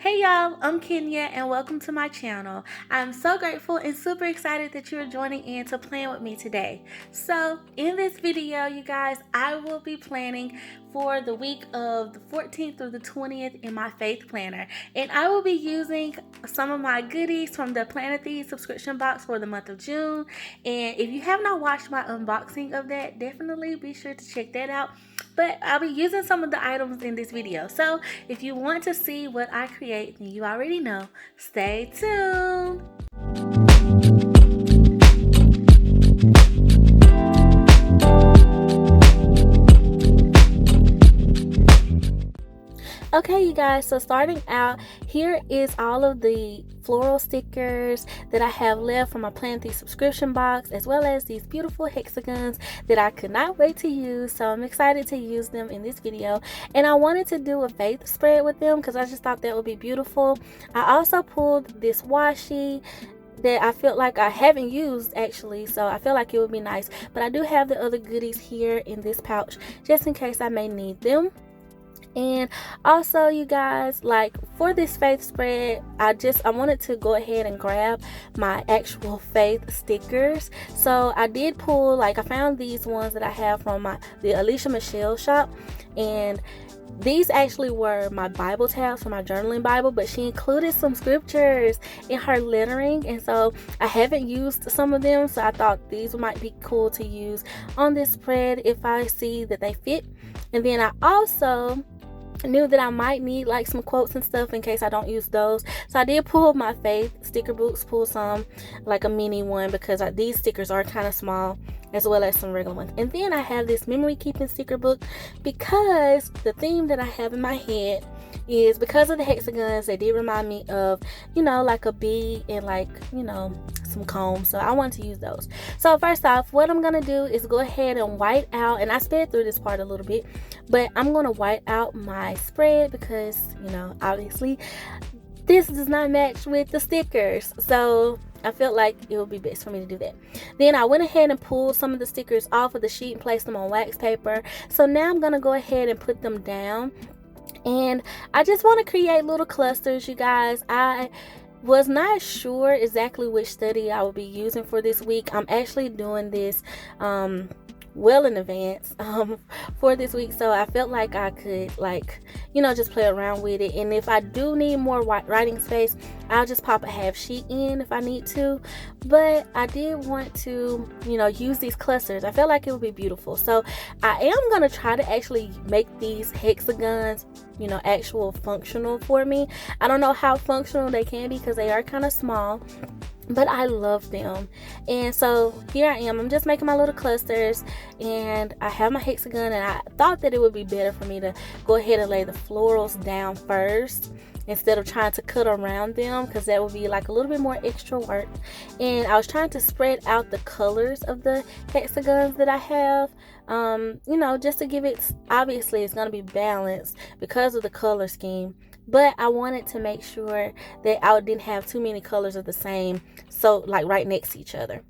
Hey y'all, I'm Kenya and welcome to my channel. I'm so grateful and super excited that you're joining in to plan with me today. So in this video, you guys, I will be planning for the week of the 14th through the 20th in my faith planner. And I will be using some of my goodies from the Planything subscription box for the month of June. And if you have not watched my unboxing of that, definitely be sure to check that out. But I'll be using some of the items in this video. So if you want to see what I create, then you already know. Stay tuned. Okay, you guys, so starting out, here is all of the floral stickers that I have left from my Planything subscription box, as well as these beautiful hexagons that I could not wait to use. So I'm excited to use them in this video. And I wanted to do a faith spread with them because I just thought that would be beautiful. I also pulled this washi that I feel like I haven't used actually, so I feel like it would be nice. But I do have the other goodies here in this pouch just in case I may need them. And also, you guys, like for this faith spread, I wanted to go ahead and grab my actual faith stickers. So I did pull, like, I found these ones that I have from the Alicia Michelle shop, and these actually were my Bible tabs for my journaling Bible, but she included some scriptures in her lettering, and so I haven't used some of them, so I thought these might be cool to use on this spread if I see that they fit. And then I also knew that I might need like some quotes and stuff in case I don't use those, so I did pull my faith sticker books, pull some, like a mini one, because these stickers are kind of small, as well as some regular ones. And then I have this memory keeping sticker book because the theme that I have in my head is, because of the hexagons, they did remind me of, you know, like a bee and, like, you know, some combs, so I wanted to use those. So first off, what I'm gonna do is go ahead and white out, and I sped through this part a little bit, but I'm gonna white out my spread because, you know, obviously this does not match with the stickers, so I felt like it would be best for me to do that. Then I went ahead and pulled some of the stickers off of the sheet and placed them on wax paper. So now I'm gonna go ahead and put them down, and I just want to create little clusters, you guys. I was not sure exactly which study I would be using for this week. I'm actually doing this well in advance for this week, so I felt like I could, like, you know, just play around with it. And if I do need more writing space, I'll just pop a half sheet in if I need to. But I did want to, you know, use these clusters. I felt like it would be beautiful, so I am gonna try to actually make these hexagons, you know, actual functional for me. I don't know how functional they can be because they are kind of small, but I love them. And so here I am, I'm just making my little clusters, and I have my hexagon, and I thought that it would be better for me to go ahead and lay the florals down first instead of trying to cut around them, because that would be like a little bit more extra work. And I was trying to spread out the colors of the hexagons that I have, you know, just to give it, obviously it's going to be balanced because of the color scheme, but I wanted to make sure that I didn't have too many colors of the same, so like right next to each other.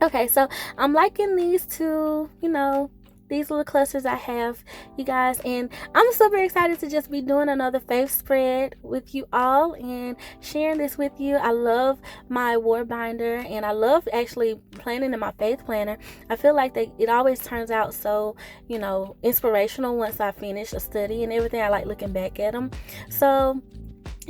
Okay, so I'm liking these two, you know, these little clusters I have, you guys, and I'm super excited to just be doing another faith spread with you all and sharing this with you. I love my war binder, and I love actually planning in my faith planner. I feel like it always turns out so, you know, inspirational once I finish a study and everything. I like looking back at them. So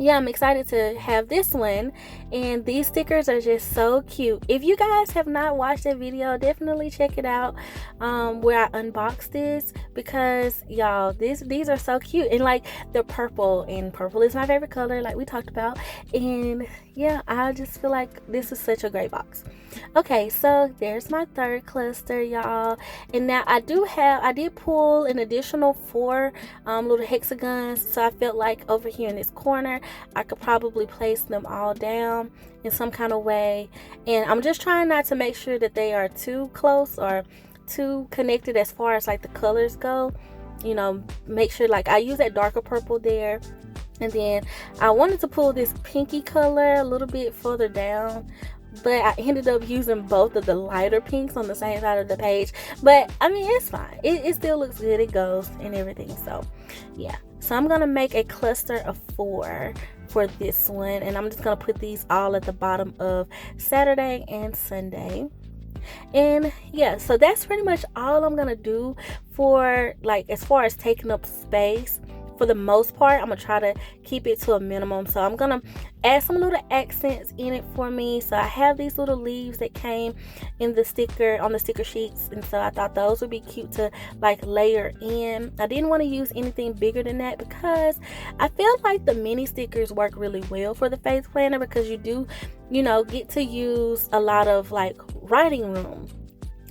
yeah, I'm excited to have this one, and these stickers are just so cute. If you guys have not watched that video, definitely check it out, where I unboxed this, because y'all, these are so cute, and like they're purple, and purple is my favorite color, like we talked about. And yeah, I just feel like this is such a great box. Okay, so there's my third cluster, y'all, and now I did pull an additional 4 little hexagons, so I felt like over here in this corner I could probably place them all down in some kind of way. And I'm just trying not to make sure that they are too close or too connected as far as like the colors go, you know, make sure like I use that darker purple there. And then I wanted to pull this pinky color a little bit further down, but I ended up using both of the lighter pinks on the same side of the page. But I mean, it's fine, it still looks good, it goes and everything. So yeah, So I'm gonna make a cluster of 4 for this one, and I'm just gonna put these all at the bottom of Saturday and Sunday. And yeah, so that's pretty much all I'm gonna do for, like, as far as taking up space. For the most part, I'm gonna try to keep it to a minimum. So I'm gonna add some little accents in it for me. So I have these little leaves that came in the sticker, on the sticker sheets, and so I thought those would be cute to like layer in. I didn't want to use anything bigger than that because I feel like the mini stickers work really well for the faith planner, because you do, you know, get to use a lot of like writing room.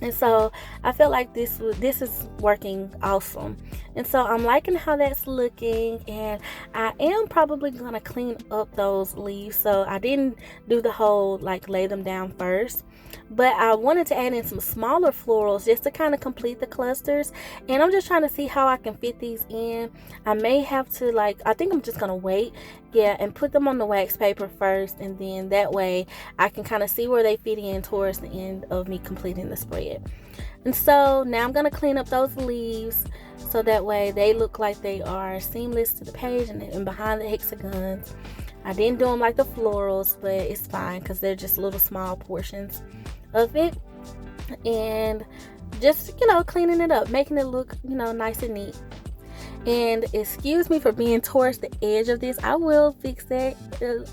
And so I feel like this is working awesome. And so I'm liking how that's looking, and I am probably gonna clean up those leaves. So I didn't do the whole like lay them down first, but I wanted to add in some smaller florals just to kind of complete the clusters. And I'm just trying to see how I can fit these in. I may have to, like, I think I'm just gonna wait, yeah, and put them on the wax paper first, and then that way I can kind of see where they fit in towards the end of me completing the spread. And so now I'm gonna clean up those leaves so that way they look like they are seamless to the page and behind the hexagons. I didn't do them like the florals, but it's fine because they're just little small portions of it. And just, you know, cleaning it up, making it look, you know, nice and neat. And excuse me for being towards the edge of this. I will fix that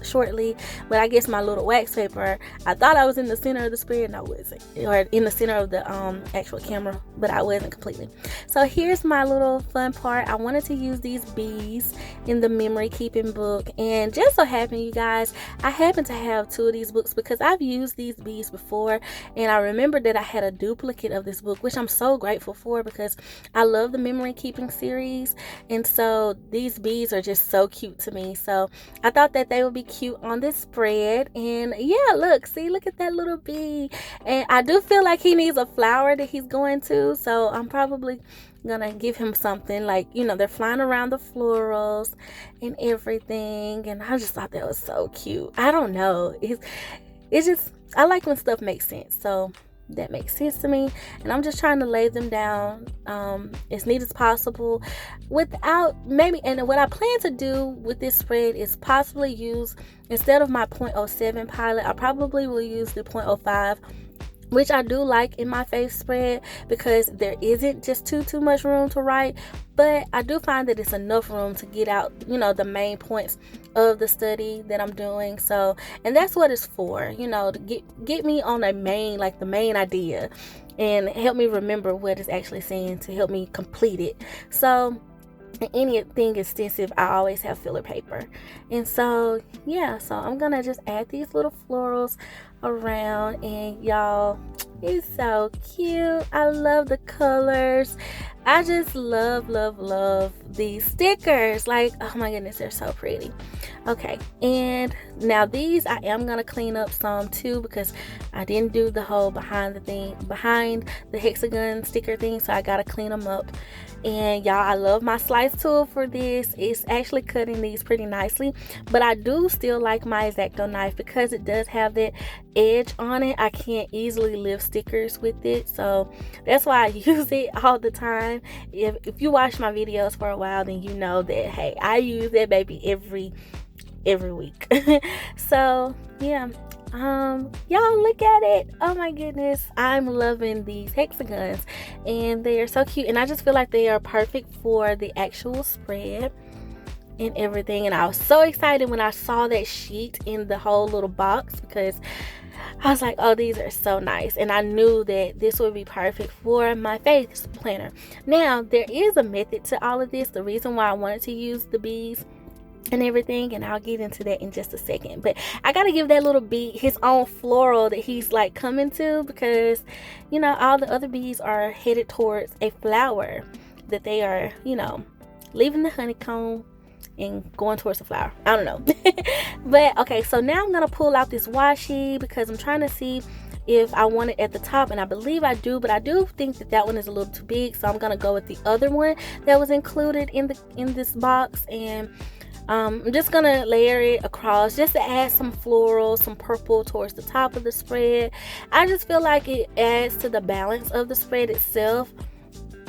shortly. But I guess my little wax paper, I thought I was in the center of the spread and I wasn't. Or in the center of the actual camera, but I wasn't completely. So here's my little fun part. I wanted to use these bees in the memory keeping book. And just so happened, you guys, I happen to have 2 of these books because I've used these bees before. And I remember that I had a duplicate of this book, which I'm so grateful for because I love the memory keeping series. And so these bees are just so cute to me. So I thought that they would be cute on this spread. And yeah, look at that little bee. And I do feel like he needs a flower that he's going to. So I'm probably gonna give him something, like, you know, they're flying around the florals and everything. And I just thought that was so cute. I don't know. It's just, I like when stuff makes sense. So that makes sense to me, and I'm just trying to lay them down as neat as possible without maybe. And what I plan to do with this spread is possibly use, instead of my 0.07 pilot, I probably will use the 0.05, which I do like in my faith spread because there isn't just too much room to write, but I do find that it's enough room to get out, you know, the main points of the study that I'm doing. So, and that's what it's for, you know, to get me on a main, like the main idea, and help me remember what it's actually saying to help me complete it. So anything extensive, I always have filler paper. And so yeah, so I'm gonna just add these little florals around, and y'all, it's so cute. I love the colors. I just love these stickers. Like, oh my goodness, they're so pretty. Okay, and now these I am gonna clean up some too because I didn't do the whole behind the hexagon sticker thing, so I gotta clean them up. And y'all, I love my slice tool for this. It's actually cutting these pretty nicely, but I do still like my X-Acto knife because it does have that edge on it. I can't easily lift stickers with it, so that's why I use it all the time. If you watch my videos for a while, then you know that, hey, I use that baby every week. So yeah, y'all, look at it. Oh my goodness, I'm loving these hexagons, and they are so cute, and I just feel like they are perfect for the actual spread and everything. And I was so excited when I saw that sheet in the whole little box because I was like, oh, these are so nice. And I knew that this would be perfect for my faith planner. Now, there is a method to all of this. The reason why I wanted to use the bees and everything, and I'll get into that in just a second. But I gotta give that little bee his own floral that he's like coming to, because, you know, all the other bees are headed towards a flower that they are, you know, leaving the honeycomb and going towards the flower. I don't know. But okay, so now I'm gonna pull out this washi because I'm trying to see if I want it at the top, and I believe I do, but I do think that one is a little too big, so I'm gonna go with the other one that was included in this box. And I'm just gonna layer it across just to add some floral, some purple towards the top of the spread. I just feel like it adds to the balance of the spread itself.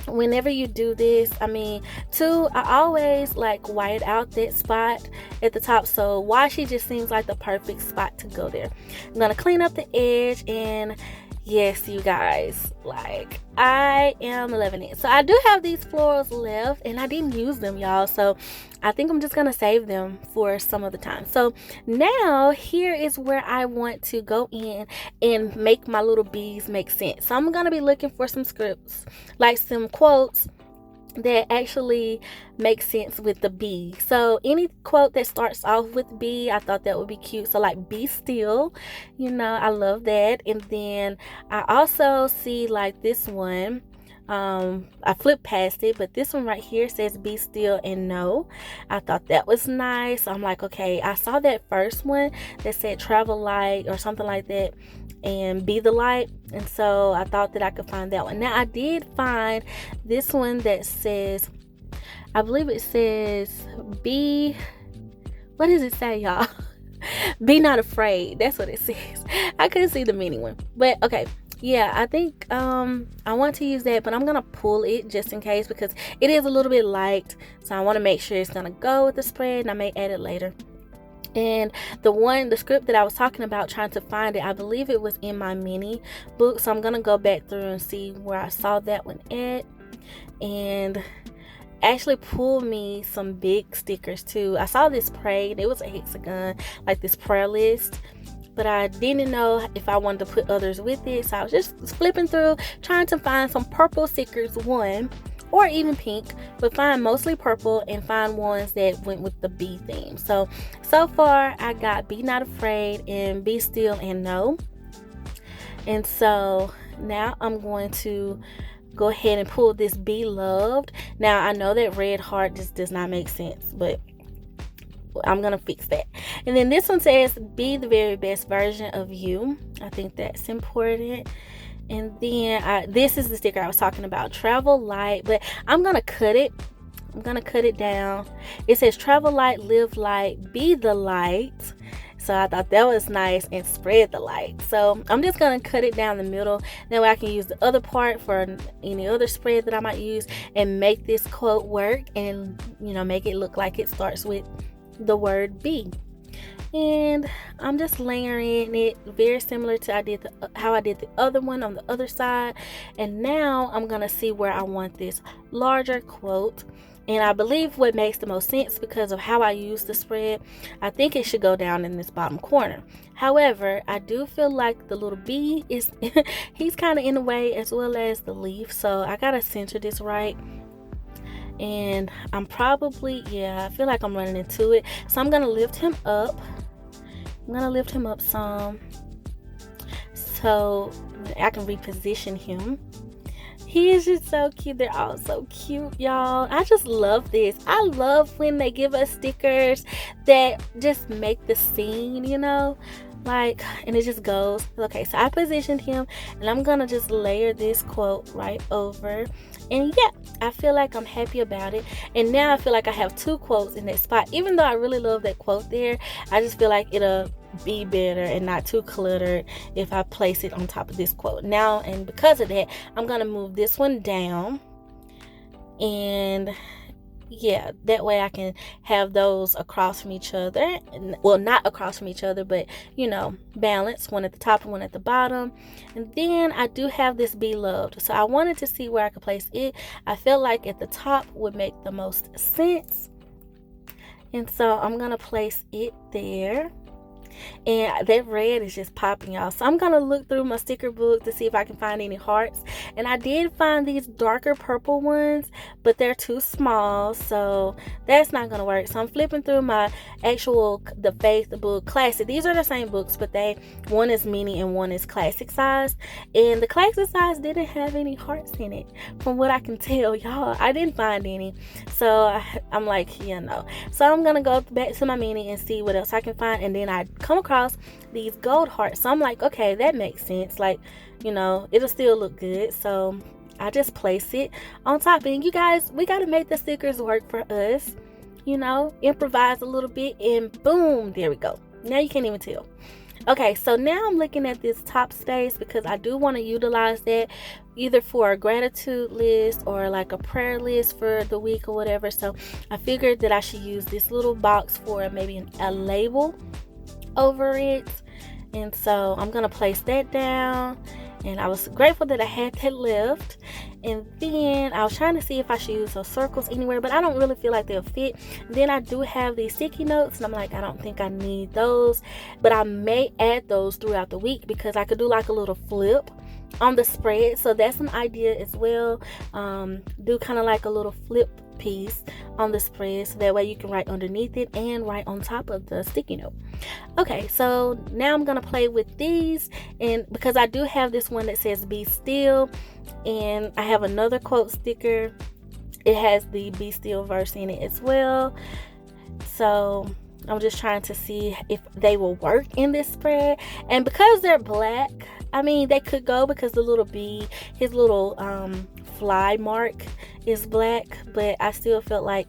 whenever you do this, I mean, two, I always like white out that spot at the top, so washi just seems like the perfect spot to go there. I'm gonna clean up the edge, and yes, you guys, like, I am loving it. So I do have these florals left, and I didn't use them, y'all, so I think I'm just gonna save them for some other time. So now here is where I want to go in and make my little bees make sense. So I'm gonna be looking for some scripts, like some quotes that actually makes sense with the bee. So any quote that starts off with bee, I thought that would be cute. So like, be still, you know, I love that. And then I also see like this one, I flipped past it, but this one right here says be still and know. I thought that was nice. I'm like, okay, I saw that first one that said travel light or something like that, and be the light, and so I thought that I could find that one. Now I did find this one that says, I believe it says be, what does it say, y'all? Be not afraid. That's what it says. I couldn't see the meaning one, but okay. Yeah, I think I want to use that, but I'm gonna pull it just in case because it is a little bit light, so I want to make sure it's gonna go with the spread, and I may add it later. And the script that I was talking about, trying to find it, I believe it was in my mini book, so I'm gonna go back through and see where I saw that one at, and actually pull me some big stickers too. I saw this parade, it was a hexagon, like this prayer list, but I didn't know if I wanted to put others with it, so I was just flipping through trying to find some purple stickers, one, or even pink, but find mostly purple and find ones that went with the bee theme. So far I got be not afraid and be still and know. And so now I'm going to go ahead and pull this be loved. Now I know that red heart just does not make sense, but I'm gonna fix that. And then this one says be the very best version of you. I think that's important. And then this is the sticker I was talking about, travel light, but I'm gonna cut it. I'm gonna cut it down. It says travel light, live light, be the light. So I thought that was nice, and spread the light. So I'm just gonna cut it down the middle. That way I can use the other part for any other spread that I might use and make this quote work, and you know, make it look like it starts with the word be. And I'm just layering it very similar to how I did the other one on the other side. And now I'm gonna see where I want this larger quote, and I believe what makes the most sense because of how I use the spread, I think it should go down in this bottom corner. However, I do feel like the little bee is he's kind of in the way, as well as the leaf, so I gotta center this right. And I'm probably, I feel like I'm running into it, so I'm gonna lift him up. I'm gonna lift him up some so I can reposition him. He is just so cute. They're all so cute, y'all. I just love this. I love when they give us stickers that just make the scene, you know, like, and it just goes. Okay, so I positioned him, and I'm gonna just layer this quote right over. And yeah, I feel like I'm happy about it. And now I feel like I have two quotes in that spot. Even though I really love that quote there, I just feel like it'll be better and not too cluttered if I place it on top of this quote. Now, and because of that, I'm gonna move this one down, and yeah, that way I can have those across from each other. Well, not across from each other, but you know, balance, one at the top and one at the bottom. And then I do have this be loved, so I wanted to see where I could place it. I felt like at the top would make the most sense, and so I'm gonna place it there. And that red is just popping, y'all. So I'm gonna look through my sticker book to see if I can find any hearts, and I did find these darker purple ones, but they're too small, so that's not gonna work. So I'm flipping through my actual the Faith book classic. These are the same books, but one is mini and one is classic size, and the classic size didn't have any hearts in it from what I can tell, y'all. I didn't find any, so I'm like, no. So I'm gonna go back to my mini and see what else I can find, and then I come across these gold hearts, so I'm like, okay, that makes sense, like, you know, it'll still look good. So I just place it on top, and you guys, we got to make the stickers work for us, you know, improvise a little bit, and boom, there we go. Now you can't even tell. Okay, so now I'm looking at this top space because I do want to utilize that either for a gratitude list or like a prayer list for the week or whatever. So I figured that I should use this little box for maybe a label over it. And so I'm gonna place that down, and I was grateful that I had that left. And then I was trying to see if I should use those circles anywhere, but I don't really feel like they'll fit. Then I do have these sticky notes, and I'm like, I don't think I need those, but I may add those throughout the week because I could do like a little flip on the spread. So that's an idea as well. Do kind of like a little flip piece on the spread, so that way you can write underneath it and write on top of the sticky note. Okay, so now I'm gonna play with these, and because I do have this one that says be still, and I have another quote sticker, it has the be still verse in it as well. So I'm just trying to see if they will work in this spread. And because they're black, I mean, they could go because the little bee, his little fly mark is black, but I still felt like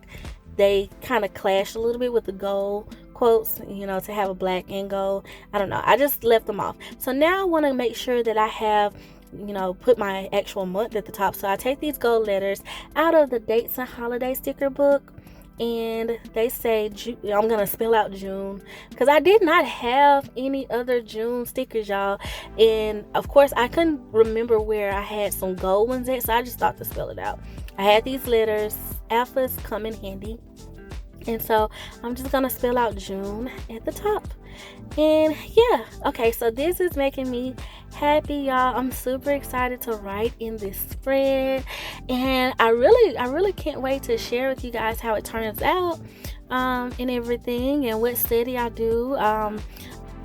they kind of clash a little bit with the gold quotes, you know, to have a black and gold. I don't know, I just left them off. So now I want to make sure that I have, you know, put my actual month at the top. So I take these gold letters out of the dates and holiday sticker book, and they say I'm gonna spell out June because I did not have any other June stickers, y'all, and of course I couldn't remember where I had some gold ones at, so I just thought to spell it out. I had these letters, alphas come in handy, and so I'm just gonna spell out June at the top. And yeah, okay, so this is making me happy, y'all. I'm super excited to write in this spread, and I really can't wait to share with you guys how it turns out, and everything, and what study I do.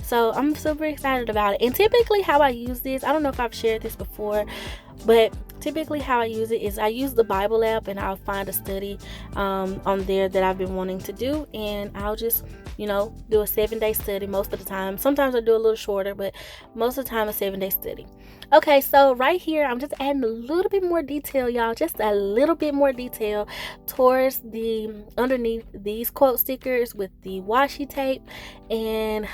So I'm super excited about it. And typically how I use this, I don't know if I've shared this before, but typically how I use it is I use the Bible app, and I'll find a study on there that I've been wanting to do, and I'll just, you know, do a 7-day study most of the time. Sometimes I do a little shorter, but most of the time a 7-day study. Okay, so right here I'm just adding a little bit more detail, y'all, just a little bit more detail towards the underneath these quote stickers with the washi tape, and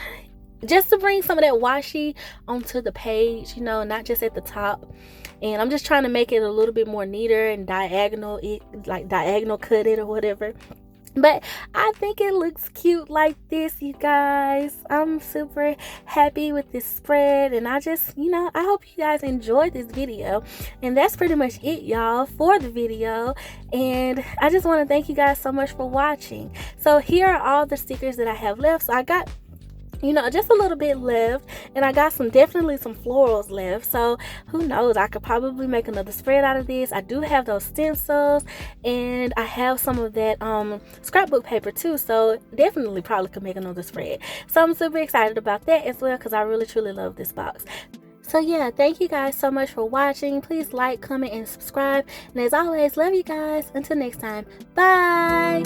just to bring some of that washi onto the page, you know, not just at the top. And I'm just trying to make it a little bit more neater and diagonal cut it or whatever. But I think it looks cute like this, you guys. I'm super happy with this spread, and I just, you know, I hope you guys enjoyed this video. And that's pretty much it, y'all, for the video. And I just want to thank you guys so much for watching. So here are all the stickers that I have left. So I got, you know, just a little bit left, and I got definitely some florals left. So who knows, I could probably make another spread out of this. I do have those stencils, and I have some of that scrapbook paper too, so definitely probably could make another spread. So I'm super excited about that as well, because I really truly love this box. So yeah, thank you guys so much for watching. Please like, comment, and subscribe, and as always, love you guys. Until next time, bye.